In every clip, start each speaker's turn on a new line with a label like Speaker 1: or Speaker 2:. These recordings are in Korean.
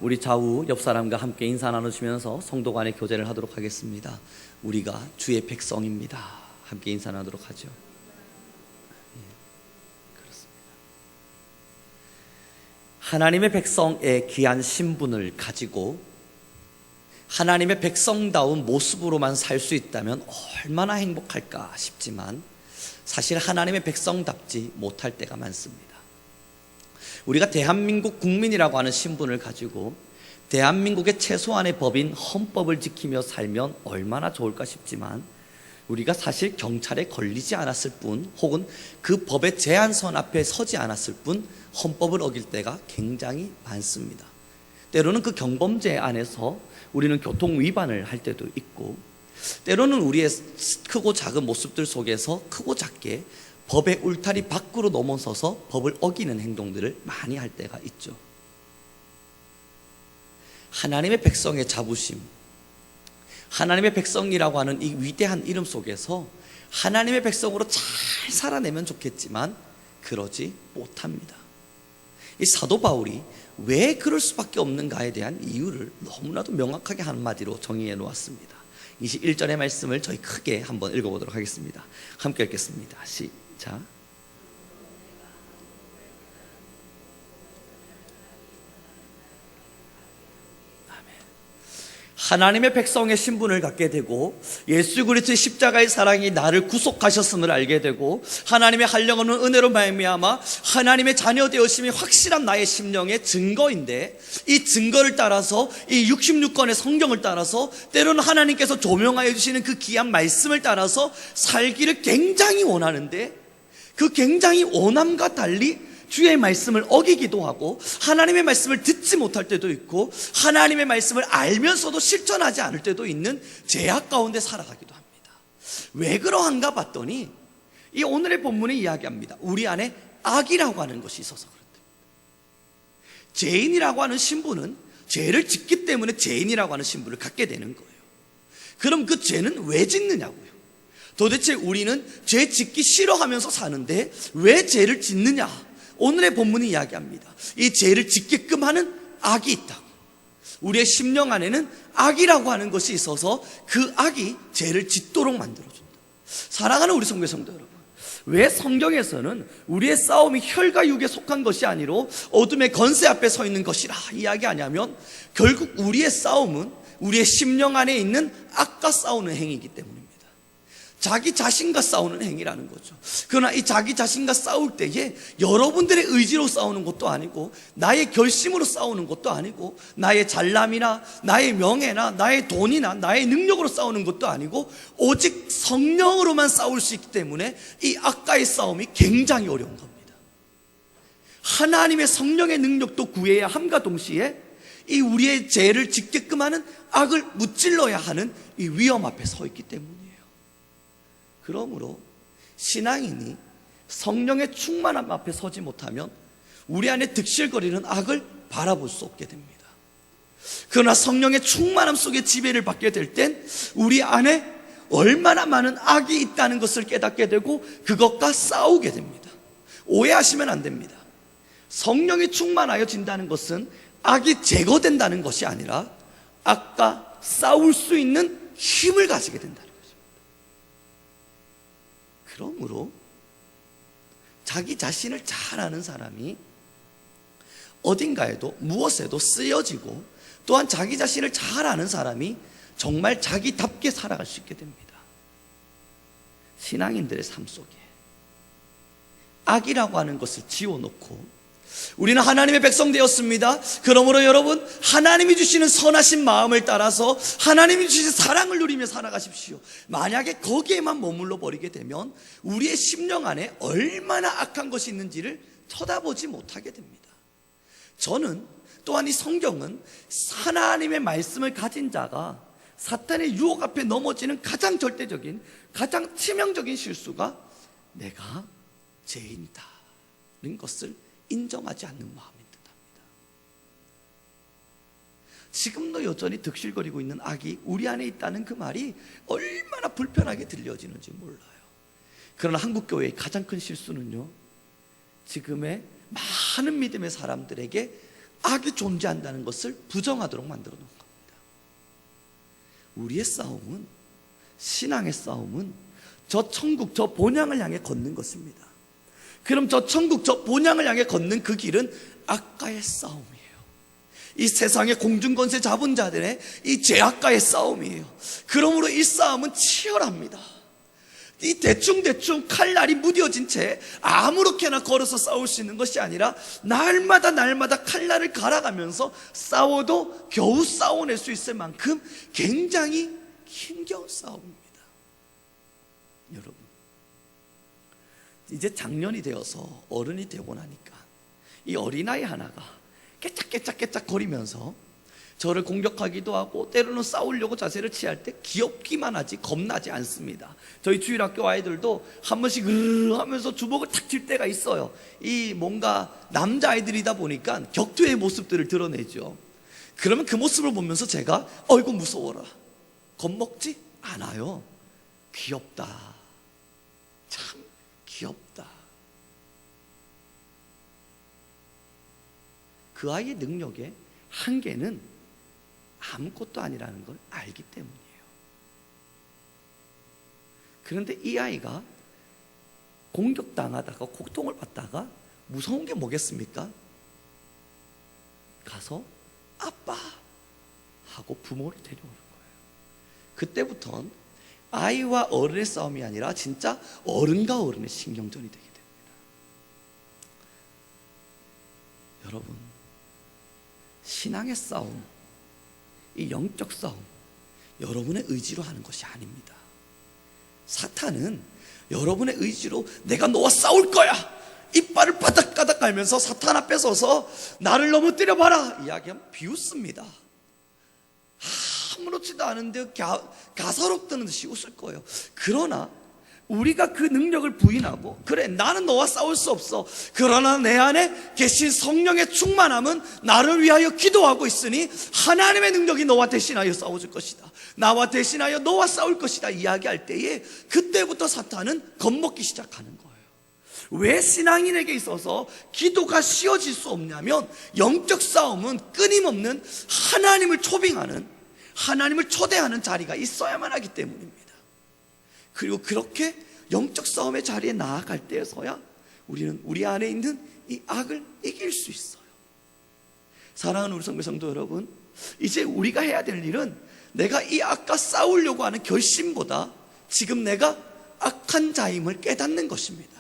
Speaker 1: 우리 좌우 옆 사람과 함께 인사 나누시면서 성도 간의 교제를 하도록 하겠습니다. 우리가 주의 백성입니다. 함께 인사 나누도록 하죠. 그렇습니다. 하나님의 백성의 귀한 신분을 가지고 하나님의 백성다운 모습으로만 살 수 있다면 얼마나 행복할까 싶지만 사실 하나님의 백성답지 못할 때가 많습니다. 우리가 대한민국 국민이라고 하는 신분을 가지고 대한민국의 최소한의 법인 헌법을 지키며 살면 얼마나 좋을까 싶지만 우리가 사실 경찰에 걸리지 않았을 뿐 혹은 그 법의 제한선 앞에 서지 않았을 뿐 헌법을 어길 때가 굉장히 많습니다. 때로는 그 경범죄 안에서 우리는 교통 위반을 할 때도 있고 때로는 우리의 크고 작은 모습들 속에서 크고 작게 법의 울타리 밖으로 넘어서서 법을 어기는 행동들을 많이 할 때가 있죠. 하나님의 백성의 자부심, 하나님의 백성이라고 하는 이 위대한 이름 속에서 하나님의 백성으로 잘 살아내면 좋겠지만 그러지 못합니다. 이 사도 바울이 왜 그럴 수밖에 없는가에 대한 이유를 너무나도 명확하게 한마디로 정의해 놓았습니다. 21절의 말씀을 저희 크게 한번 읽어보도록 하겠습니다. 함께 읽겠습니다. 시작. 하나님의 백성의 신분을 갖게 되고 예수 그리스도의 십자가의 사랑이 나를 구속하셨음을 알게 되고 하나님의 한량없는 은혜로 말미암아 하나님의 자녀 되었음이 확실한 나의 심령의 증거인데 이 증거를 따라서 이 66권의 성경을 따라서 때로는 하나님께서 조명하여 주시는 그 귀한 말씀을 따라서 살기를 굉장히 원하는데 그 굉장히 원함과 달리 주의 말씀을 어기기도 하고 하나님의 말씀을 듣지 못할 때도 있고 하나님의 말씀을 알면서도 실천하지 않을 때도 있는 죄악 가운데 살아가기도 합니다. 왜 그러한가 봤더니 이 오늘의 본문이 이야기합니다. 우리 안에 악이라고 하는 것이 있어서 그렇다. 죄인이라고 하는 신분은 죄를 짓기 때문에 죄인이라고 하는 신분을 갖게 되는 거예요. 그럼 그 죄는 왜 짓느냐고요. 도대체 우리는 죄 짓기 싫어하면서 사는데 왜 죄를 짓느냐. 오늘의 본문이 이야기합니다. 이 죄를 짓게끔 하는 악이 있다고. 우리의 심령 안에는 악이라고 하는 것이 있어서 그 악이 죄를 짓도록 만들어준다. 사랑하는 우리 성도 여러분, 왜 성경에서는 우리의 싸움이 혈과 육에 속한 것이 아니로 어둠의 권세 앞에 서 있는 것이라 이야기하냐면 결국 우리의 싸움은 우리의 심령 안에 있는 악과 싸우는 행위이기 때문입니다. 자기 자신과 싸우는 행위라는 거죠. 그러나 이 자기 자신과 싸울 때에 여러분들의 의지로 싸우는 것도 아니고 나의 결심으로 싸우는 것도 아니고 나의 잘남이나 나의 명예나 나의 돈이나 나의 능력으로 싸우는 것도 아니고 오직 성령으로만 싸울 수 있기 때문에 이 악과의 싸움이 굉장히 어려운 겁니다. 하나님의 성령의 능력도 구해야 함과 동시에 이 우리의 죄를 짓게끔 하는 악을 무찔러야 하는 이 위험 앞에 서 있기 때문이에요. 그러므로 신앙인이 성령의 충만함 앞에 서지 못하면 우리 안에 득실거리는 악을 바라볼 수 없게 됩니다. 그러나 성령의 충만함 속에 지배를 받게 될 땐 우리 안에 얼마나 많은 악이 있다는 것을 깨닫게 되고 그것과 싸우게 됩니다. 오해하시면 안 됩니다. 성령이 충만하여진다는 것은 악이 제거된다는 것이 아니라 악과 싸울 수 있는 힘을 가지게 된다는 것입니다. 그러므로 자기 자신을 잘 아는 사람이 어딘가에도 무엇에도 쓰여지고 또한 자기 자신을 잘 아는 사람이 정말 자기답게 살아갈 수 있게 됩니다. 신앙인들의 삶 속에 악이라고 하는 것을 지워놓고 우리는 하나님의 백성 되었습니다. 그러므로 여러분 하나님이 주시는 선하신 마음을 따라서 하나님이 주시는 사랑을 누리며 살아가십시오. 만약에 거기에만 머물러 버리게 되면 우리의 심령 안에 얼마나 악한 것이 있는지를 쳐다보지 못하게 됩니다. 저는 또한 이 성경은 하나님의 말씀을 가진 자가 사탄의 유혹 앞에 넘어지는 가장 절대적인 가장 치명적인 실수가 내가 죄인이다는 것을 인정하지 않는 마음인 듯합니다. 지금도 여전히 득실거리고 있는 악이 우리 안에 있다는 그 말이 얼마나 불편하게 들려지는지 몰라요. 그러나 한국교회의 가장 큰 실수는요, 지금의 많은 믿음의 사람들에게 악이 존재한다는 것을 부정하도록 만들어 놓은 겁니다. 우리의 싸움은, 신앙의 싸움은 저 천국, 저 본향을 향해 걷는 것입니다. 그럼 저 천국, 저 본향을 향해 걷는 그 길은 악과의 싸움이에요. 이 세상의 공중권세 잡은 자들의 이 죄악과의 싸움이에요. 그러므로 이 싸움은 치열합니다. 이 대충대충 칼날이 무뎌진 채 아무렇게나 걸어서 싸울 수 있는 것이 아니라 날마다 칼날을 갈아가면서 싸워도 겨우 싸워낼 수 있을 만큼 굉장히 힘겨운 싸움입니다. 여러분, 이제 작년이 되어서 어른이 되고 나니까 이 어린아이 하나가 깨짝깨짝 거리면서 저를 공격하기도 하고 때로는 싸우려고 자세를 취할 때 귀엽기만 하지 겁나지 않습니다. 저희 주일학교 아이들도 한 번씩 으르르 하면서 주먹을 탁 칠 때가 있어요. 이 뭔가 남자아이들이다 보니까 격투의 모습들을 드러내죠. 그러면 그 모습을 보면서 제가 어이구 무서워라, 겁먹지 않아요. 귀엽다, 참 귀엽다. 그 아이의 능력의 한계는 아무것도 아니라는 걸 알기 때문이에요. 그런데 이 아이가 공격당하다가 고통을 받다가 무서운 게 뭐겠습니까? 가서 아빠 하고 부모를 데려오는 거예요. 그때부터는 아이와 어른의 싸움이 아니라 진짜 어른과 어른의 신경전이 되게 됩니다. 여러분, 신앙의 싸움, 이 영적 싸움, 여러분의 의지로 하는 것이 아닙니다. 사탄은 여러분의 의지로 내가 너와 싸울 거야, 이빨을 바닥바닥 깔면서 사탄 앞에 서서 나를 넘어뜨려봐라 이야기하면 비웃습니다. 아무렇지도 않은데 가사롭다는 듯이 웃을 거예요. 그러나 우리가 그 능력을 부인하고, 그래 나는 너와 싸울 수 없어, 그러나 내 안에 계신 성령의 충만함은 나를 위하여 기도하고 있으니 하나님의 능력이 너와 대신하여 싸워줄 것이다, 나와 대신하여 너와 싸울 것이다 이야기할 때에 그때부터 사탄은 겁먹기 시작하는 거예요. 왜 신앙인에게 있어서 기도가 쉬워질 수 없냐면, 영적 싸움은 끊임없는 하나님을 초빙하는, 하나님을 초대하는 자리가 있어야만 하기 때문입니다. 그리고 그렇게 영적 싸움의 자리에 나아갈 때에서야 우리는 우리 안에 있는 이 악을 이길 수 있어요. 사랑하는 우리 성도 성도 여러분, 이제 우리가 해야 될 일은 내가 이 악과 싸우려고 하는 결심보다 지금 내가 악한 자임을 깨닫는 것입니다.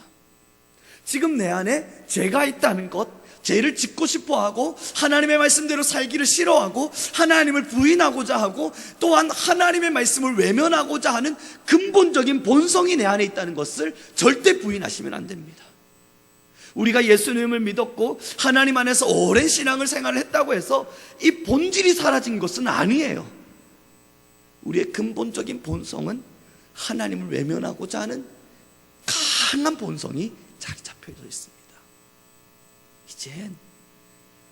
Speaker 1: 지금 내 안에 죄가 있다는 것, 죄를 짓고 싶어하고 하나님의 말씀대로 살기를 싫어하고 하나님을 부인하고자 하고 또한 하나님의 말씀을 외면하고자 하는 근본적인 본성이 내 안에 있다는 것을 절대 부인하시면 안 됩니다. 우리가 예수님을 믿었고 하나님 안에서 오랜 신앙을 생활을 했다고 해서 이 본질이 사라진 것은 아니에요. 우리의 근본적인 본성은 하나님을 외면하고자 하는 강한 본성이 자리 잡혀 있습니다. 이젠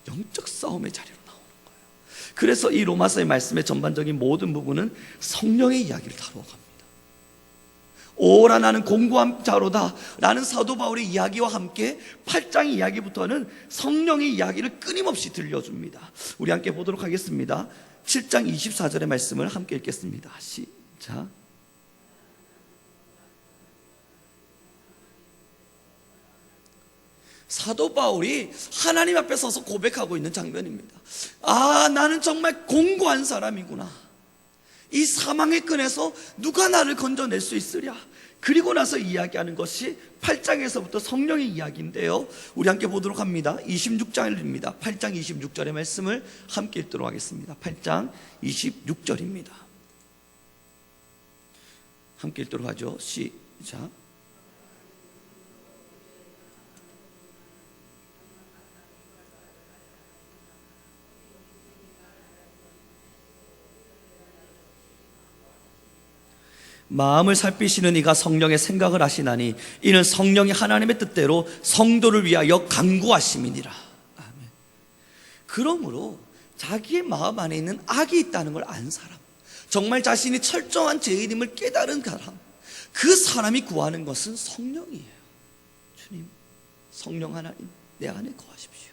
Speaker 1: 영적 싸움의 자리로 나오는 거예요. 그래서 이 로마서의 말씀의 전반적인 모든 부분은 성령의 이야기를 다루어 갑니다. 오라 나는 공고한 자로다 라는 사도 바울의 이야기와 함께 8장 이야기부터는 성령의 이야기를 끊임없이 들려줍니다. 우리 함께 보도록 하겠습니다. 7장 24절의 말씀을 함께 읽겠습니다. 시작. 사도 바울이 하나님 앞에 서서 고백하고 있는 장면입니다. 아, 나는 정말 공고한 사람이구나. 이 사망의 끈에서 누가 나를 건져낼 수 있으랴. 그리고 나서 이야기하는 것이 8장에서부터 성령의 이야기인데요, 우리 함께 보도록 합니다. 26장입니다. 8장 26절의 말씀을 함께 읽도록 하겠습니다. 8장 26절입니다. 함께 읽도록 하죠. 시작. 마음을 살피시는 이가 성령의 생각을 하시나니 이는 성령이 하나님의 뜻대로 성도를 위하여 간구하심이니라. 아멘. 그러므로 자기의 마음 안에 있는 악이 있다는 걸 안 사람, 정말 자신이 철저한 죄인임을 깨달은 사람, 그 사람이 구하는 것은 성령이에요. 주님, 성령 하나님 내 안에 거하십시오.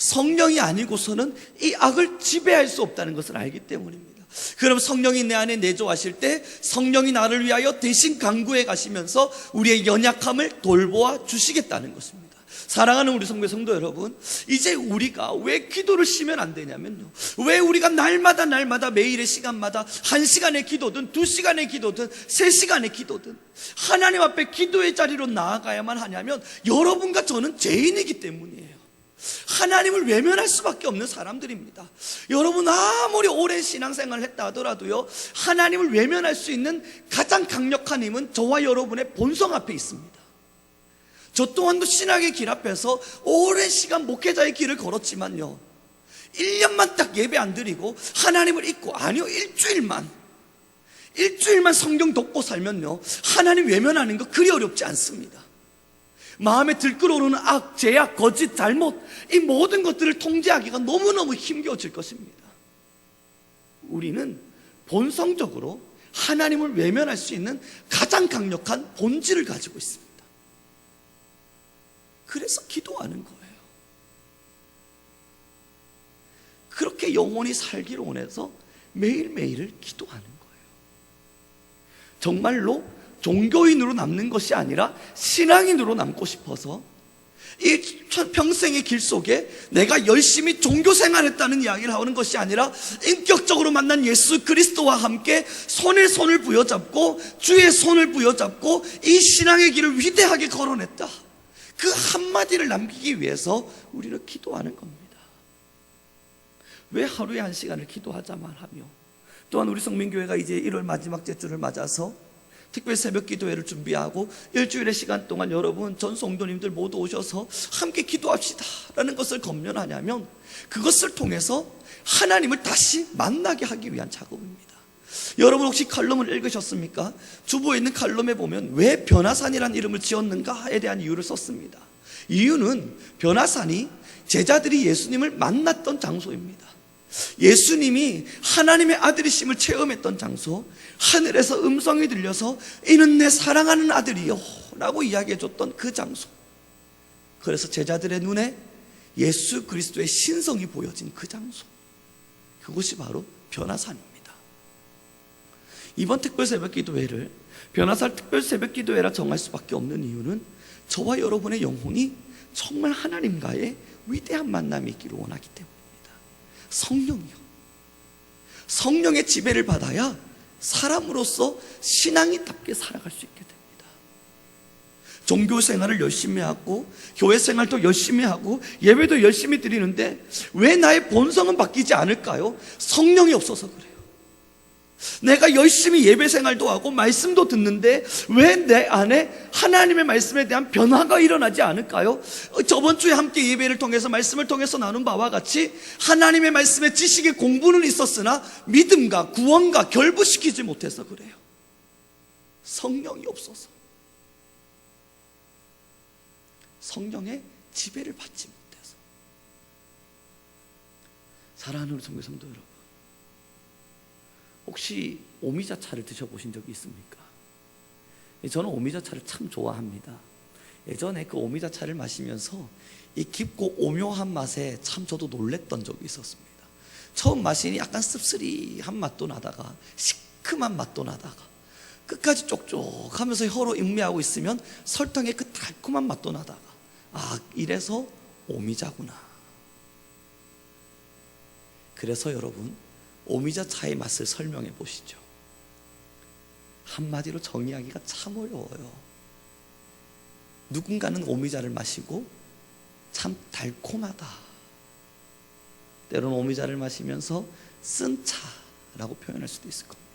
Speaker 1: 성령이 아니고서는 이 악을 지배할 수 없다는 것을 알기 때문입니다. 그럼 성령이 내 안에 내주하실 때 성령이 나를 위하여 대신 강구해 가시면서 우리의 연약함을 돌보아 주시겠다는 것입니다. 사랑하는 우리 성도 여러분, 이제 우리가 왜 기도를 쉬면 안 되냐면요, 왜 우리가 날마다 매일의 시간마다 1시간의 기도든 2시간의 기도든 3시간의 기도든 하나님 앞에 기도의 자리로 나아가야만 하냐면, 여러분과 저는 죄인이기 때문이에요. 하나님을 외면할 수밖에 없는 사람들입니다. 여러분 아무리 오랜 신앙생활을 했다 하더라도요, 하나님을 외면할 수 있는 가장 강력한 힘은 저와 여러분의 본성 앞에 있습니다. 저 또한도 신학의 길 앞에서 오랜 시간 목회자의 길을 걸었지만요, 1년만 딱 예배 안 드리고 하나님을 잊고, 아니요, 일주일만 성경 돕고 살면요, 하나님 외면하는 거 그리 어렵지 않습니다. 마음에 들끓어오르는 악, 죄악, 거짓, 잘못, 이 모든 것들을 통제하기가 너무너무 힘겨워질 것입니다. 우리는 본성적으로 하나님을 외면할 수 있는 가장 강력한 본질을 가지고 있습니다. 그래서 기도하는 거예요. 그렇게 영원히 살기를 원해서 매일매일을 기도하는 거예요. 정말로 종교인으로 남는 것이 아니라 신앙인으로 남고 싶어서 이 평생의 길 속에 내가 열심히 종교 생활했다는 이야기를 하는 것이 아니라 인격적으로 만난 예수 그리스도와 함께 손에 손을 부여잡고 주의 손을 부여잡고 이 신앙의 길을 위대하게 걸어냈다, 그 한마디를 남기기 위해서 우리는 기도하는 겁니다. 왜 하루에 1시간을 기도하자만 하며, 또한 우리 성민교회가 이제 1월 마지막 제주를 맞아서 특별 새벽 기도회를 준비하고 일주일의 시간 동안 여러분 전 성도님들 모두 오셔서 함께 기도합시다 라는 것을 권면하냐면, 그것을 통해서 하나님을 다시 만나게 하기 위한 작업입니다. 여러분 혹시 칼럼을 읽으셨습니까? 주보에 있는 칼럼에 보면 왜 변화산이라는 이름을 지었는가에 대한 이유를 썼습니다. 이유는 변화산이 제자들이 예수님을 만났던 장소입니다. 예수님이 하나님의 아들이심을 체험했던 장소, 하늘에서 음성이 들려서 이는 내 사랑하는 아들이요 라고 이야기해줬던 그 장소, 그래서 제자들의 눈에 예수 그리스도의 신성이 보여진 그 장소, 그것이 바로 변화산입니다. 이번 특별 새벽 기도회를 변화산 특별 새벽 기도회라 정할 수밖에 없는 이유는 저와 여러분의 영혼이 정말 하나님과의 위대한 만남이 있기를 원하기 때문입니다. 성령의 지배를 받아야 사람으로서 신앙인답게 살아갈 수 있게 됩니다. 종교 생활을 열심히 하고 교회 생활도 열심히 하고 예배도 열심히 드리는데 왜 나의 본성은 바뀌지 않을까요? 성령이 없어서 그래요. 내가 열심히 예배 생활도 하고 말씀도 듣는데 왜 내 안에 하나님의 말씀에 대한 변화가 일어나지 않을까요? 저번 주에 함께 예배를 통해서 말씀을 통해서 나눈 바와 같이 하나님의 말씀의 지식의 공부는 있었으나 믿음과 구원과 결부시키지 못해서 그래요. 성령이 없어서, 성령의 지배를 받지 못해서. 사랑하는 우리 성도 여러분, 혹시 오미자차를 드셔보신 적이 있습니까? 저는 오미자차를 참 좋아합니다. 예전에 그 오미자차를 마시면서 이 깊고 오묘한 맛에 참 저도 놀랬던 적이 있었습니다. 처음 마시니 약간 씁쓸이한 맛도 나다가 시큼한 맛도 나다가 끝까지 쪽쪽하면서 혀로 음미하고 있으면 설탕의 그 달콤한 맛도 나다가, 아, 이래서 오미자구나. 그래서 여러분, 오미자차의 맛을 설명해 보시죠. 한마디로 정의하기가 참 어려워요. 누군가는 오미자를 마시고 참 달콤하다, 때로는 오미자를 마시면서 쓴 차라고 표현할 수도 있을 겁니다.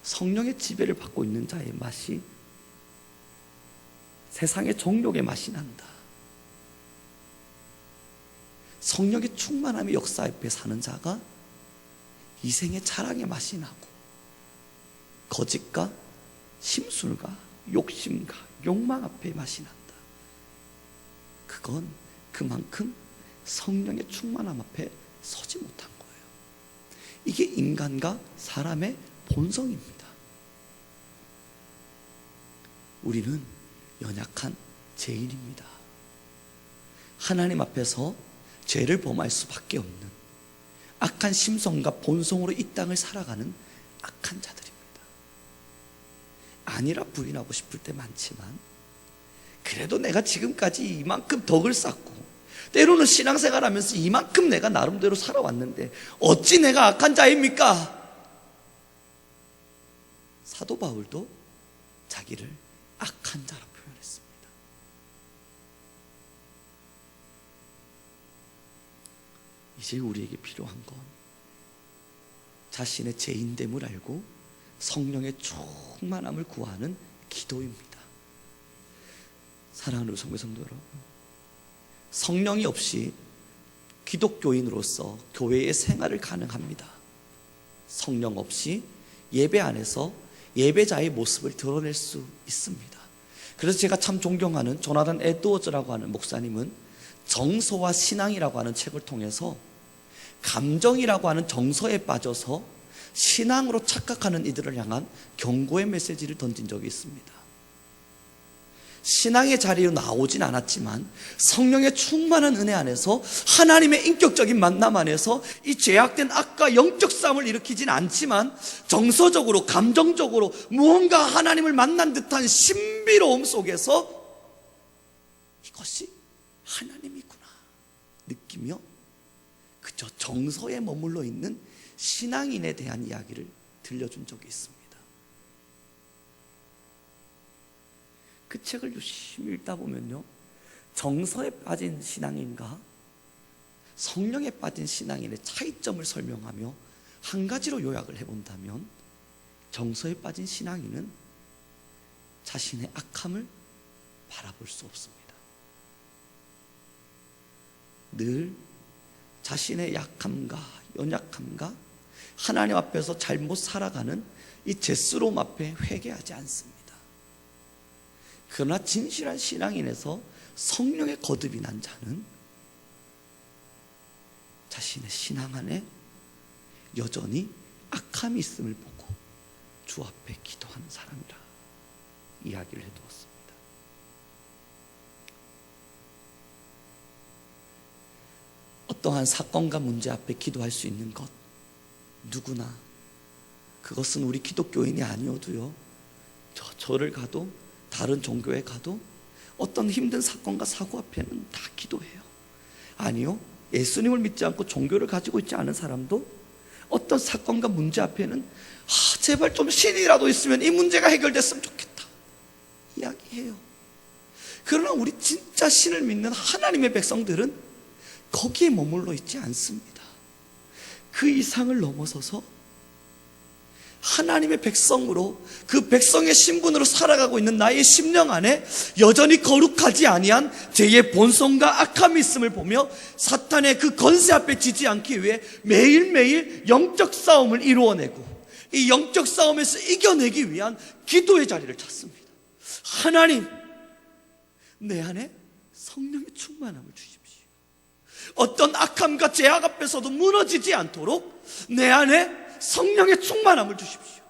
Speaker 1: 성령의 지배를 받고 있는 자의 맛이 세상의 정욕의 맛이 난다. 성령의 충만함의 역사 앞에 사는 자가 이생의 자랑의 맛이 나고 거짓과 심술과 욕심과 욕망 앞에 맛이 난다. 그건 그만큼 성령의 충만함 앞에 서지 못한 거예요. 이게 인간과 사람의 본성입니다. 우리는 연약한 죄인입니다. 하나님 앞에서 죄를 범할 수밖에 없는 악한 심성과 본성으로 이 땅을 살아가는 악한 자들입니다. 아니라 부인하고 싶을 때 많지만, 그래도 내가 지금까지 이만큼 덕을 쌓고 때로는 신앙생활하면서 이만큼 내가 나름대로 살아왔는데 어찌 내가 악한 자입니까? 사도 바울도 자기를 악한 자로 표현했습니다. 이제 우리에게 필요한 건 자신의 죄인됨을 알고 성령의 충만함을 구하는 기도입니다. 사랑하는 성도 여러분, 성령이 없이 기독교인으로서 교회의 생활을 가능합니다. 성령 없이 예배 안에서 예배자의 모습을 드러낼 수 있습니다. 그래서 제가 참 존경하는 조나단 에드워즈라고 하는 목사님은 정서와 신앙이라고 하는 책을 통해서 감정이라고 하는 정서에 빠져서 신앙으로 착각하는 이들을 향한 경고의 메시지를 던진 적이 있습니다. 신앙의 자리로 나오진 않았지만 성령의 충만한 은혜 안에서 하나님의 인격적인 만남 안에서 이 죄악된 악과 영적 싸움을 일으키진 않지만 정서적으로 감정적으로 무언가 하나님을 만난 듯한 신비로움 속에서 이것이 하나님이구나 느끼며 그저 정서에 머물러 있는 신앙인에 대한 이야기를 들려준 적이 있습니다. 그 책을 열심히 읽다 보면요, 정서에 빠진 신앙인과 성령에 빠진 신앙인의 차이점을 설명하며 한 가지로 요약을 해본다면, 정서에 빠진 신앙인은 자신의 악함을 바라볼 수 없습니다. 늘 자신의 약함과 연약함과 하나님 앞에서 잘못 살아가는 이 죄스러움 앞에 회개하지 않습니다. 그러나 진실한 신앙인에서 성령의 거듭이 난 자는 자신의 신앙 안에 여전히 악함이 있음을 보고 주 앞에 기도하는 사람이라 이야기를 해두었습니다. 어떠한 사건과 문제 앞에 기도할 수 있는 것, 누구나, 그것은 우리 기독교인이 아니어도요, 절을 가도 다른 종교에 가도 어떤 힘든 사건과 사고 앞에는 다 기도해요. 아니요, 예수님을 믿지 않고 종교를 가지고 있지 않은 사람도 어떤 사건과 문제 앞에는 제발 좀 신이라도 있으면 이 문제가 해결됐으면 좋겠다 이야기해요. 그러나 우리 진짜 신을 믿는 하나님의 백성들은 거기에 머물러 있지 않습니다. 그 이상을 넘어서서 하나님의 백성으로, 그 백성의 신분으로 살아가고 있는 나의 심령 안에 여전히 거룩하지 아니한 죄의 본성과 악함이 있음을 보며 사탄의 그 권세 앞에 지지 않기 위해 매일매일 영적 싸움을 이루어내고 이 영적 싸움에서 이겨내기 위한 기도의 자리를 찾습니다. 하나님, 내 안에 성령의 충만함을 주십시오. 어떤 악함과 죄악 앞에서도 무너지지 않도록 내 안에 성령의 충만함을 주십시오.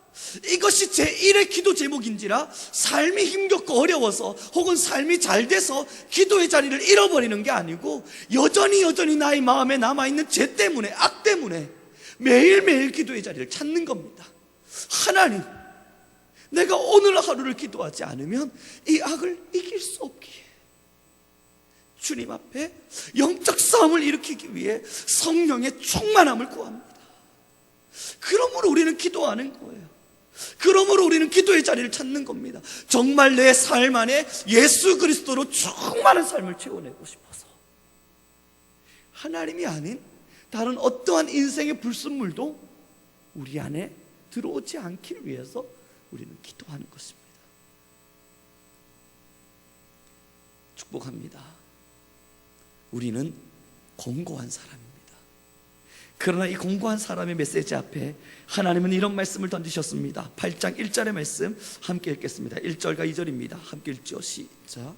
Speaker 1: 이것이 제1의 기도 제목인지라 삶이 힘겹고 어려워서 혹은 삶이 잘 돼서 기도의 자리를 잃어버리는 게 아니고 여전히 나의 마음에 남아있는 죄 때문에, 악 때문에 매일매일 기도의 자리를 찾는 겁니다. 하나님, 내가 오늘 하루를 기도하지 않으면 이 악을 이길 수 없기에 주님 앞에 영적 싸움을 일으키기 위해 성령의 충만함을 구합니다. 그러므로 우리는 기도하는 거예요. 그러므로 우리는 기도의 자리를 찾는 겁니다. 정말 내 삶 안에 예수 그리스도로 충만한 삶을 채워내고 싶어서 하나님이 아닌 다른 어떠한 인생의 불순물도 우리 안에 들어오지 않기 위해서 우리는 기도하는 것입니다. 축복합니다. 우리는 공고한 사람입니다. 그러나 이 공고한 사람의 메시지 앞에 하나님은 이런 말씀을 던지셨습니다. 8장 1절의 말씀 함께 읽겠습니다. 1절과 2절입니다. 함께 읽죠. 시작.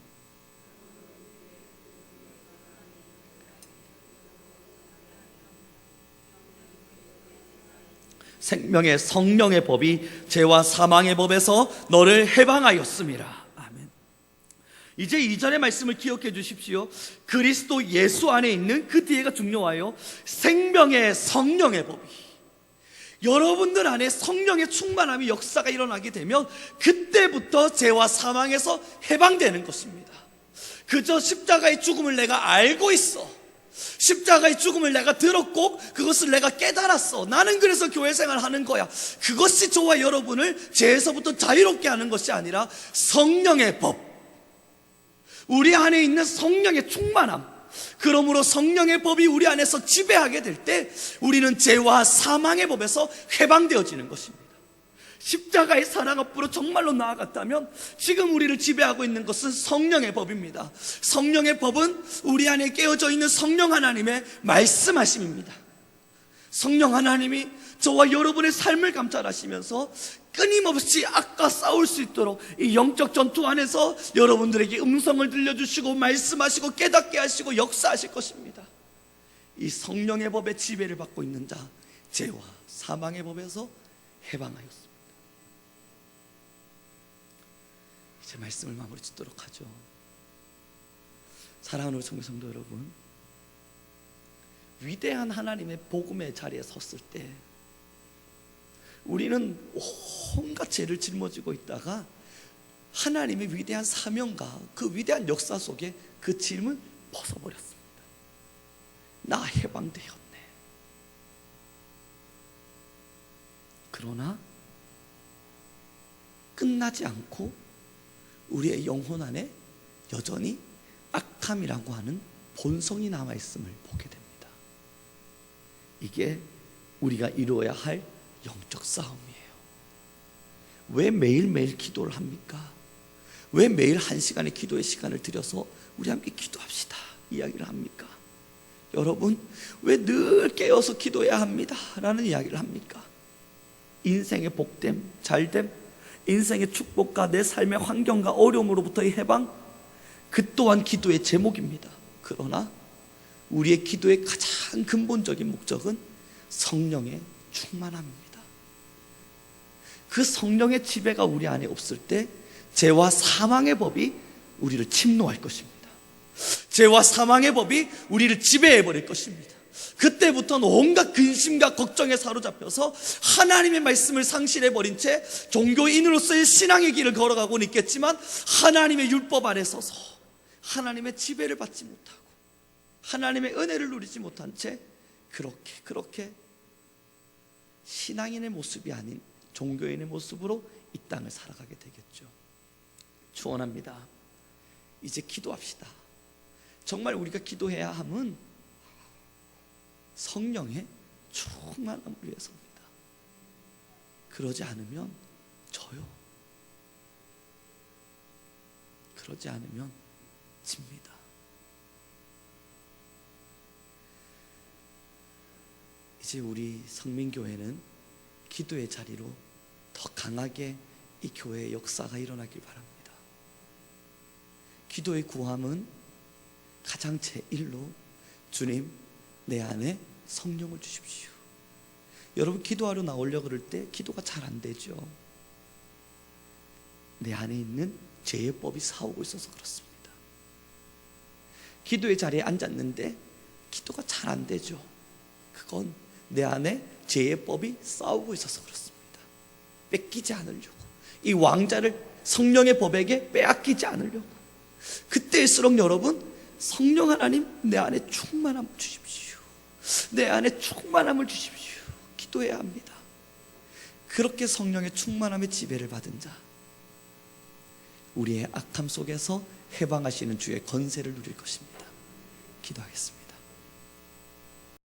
Speaker 1: 생명의 성령의 법이 죄와 사망의 법에서 너를 해방하였음이라. 아멘. 이제 이전의 말씀을 기억해 주십시오. 그리스도 예수 안에 있는 그 뒤에가 중요해요. 생명의 성령의 법이, 여러분들 안에 성령의 충만함이 역사가 일어나게 되면 그때부터 죄와 사망에서 해방되는 것입니다. 그저 십자가의 죽음을 내가 알고 있어, 십자가의 죽음을 내가 들었고 그것을 내가 깨달았어, 나는 그래서 교회 생활하는 거야, 그것이 저와 여러분을 죄에서부터 자유롭게 하는 것이 아니라 성령의 법, 우리 안에 있는 성령의 충만함, 그러므로 성령의 법이 우리 안에서 지배하게 될 때 우리는 죄와 사망의 법에서 해방되어지는 것입니다. 십자가의 사랑 앞으로 정말로 나아갔다면 지금 우리를 지배하고 있는 것은 성령의 법입니다. 성령의 법은 우리 안에 깨어져 있는 성령 하나님의 말씀하심입니다. 성령 하나님이 저와 여러분의 삶을 감찰하시면서 끊임없이 악과 싸울 수 있도록 이 영적 전투 안에서 여러분들에게 음성을 들려주시고 말씀하시고 깨닫게 하시고 역사하실 것입니다. 이 성령의 법의 지배를 받고 있는 자, 죄와 사망의 법에서 해방하였습니다. 이제 말씀을 마무리 짓도록 하죠. 사랑하는 우리 성도 여러분, 위대한 하나님의 복음의 자리에 섰을 때 우리는 온갖 죄를 짊어지고 있다가 하나님의 위대한 사명과 그 위대한 역사 속에 그 짐을 벗어버렸습니다. 나 해방되었네. 그러나 끝나지 않고 우리의 영혼 안에 여전히 악함이라고 하는 본성이 남아있음을 보게 됩니다. 이게 우리가 이루어야 할 영적 싸움이에요. 왜 매일매일 기도를 합니까? 왜 매일 1시간의 기도의 시간을 들여서 우리 함께 기도합시다 이야기를 합니까? 여러분, 왜 늘 깨어서 기도해야 합니다 라는 이야기를 합니까? 인생의 복됨, 잘됨, 인생의 축복과 내 삶의 환경과 어려움으로부터의 해방, 그 또한 기도의 제목입니다. 그러나 우리의 기도의 가장 근본적인 목적은 성령의 충만함입니다. 그 성령의 지배가 우리 안에 없을 때 죄와 사망의 법이 우리를 침노할 것입니다. 죄와 사망의 법이 우리를 지배해버릴 것입니다. 그때부터는 온갖 근심과 걱정에 사로잡혀서 하나님의 말씀을 상실해버린 채 종교인으로서의 신앙의 길을 걸어가고는 있겠지만 하나님의 율법 안에 서서 하나님의 지배를 받지 못하고 하나님의 은혜를 누리지 못한 채 그렇게 신앙인의 모습이 아닌 종교인의 모습으로 이 땅을 살아가게 되겠죠. 축원합니다. 이제 기도합시다. 정말 우리가 기도해야 함은 성령의 충만함을 위해서입니다. 그러지 않으면 져요. 그러지 않으면 집니다. 이제 우리 성민교회는 기도의 자리로 더 강하게 이 교회의 역사가 일어나길 바랍니다. 기도의 구함은 가장 제1로 주님, 내 안에 성령을 주십시오. 여러분, 기도하러 나오려고 그럴 때 기도가 잘 안 되죠. 내 안에 있는 죄의 법이 싸우고 있어서 그렇습니다. 기도의 자리에 앉았는데 기도가 잘 안 되죠. 그건 내 안에 죄의 법이 싸우고 있어서 그렇습니다. 뺏기지 않으려고, 이 왕자를 성령의 법에게 빼앗기지 않으려고. 그때일수록 여러분, 성령 하나님, 내 안에 충만함을 주십시오. 내 안에 충만함을 주십시오. 기도해야 합니다. 그렇게 성령의 충만함의 지배를 받은 자, 우리의 악함 속에서 해방하시는 주의 권세를 누릴 것입니다. 기도하겠습니다.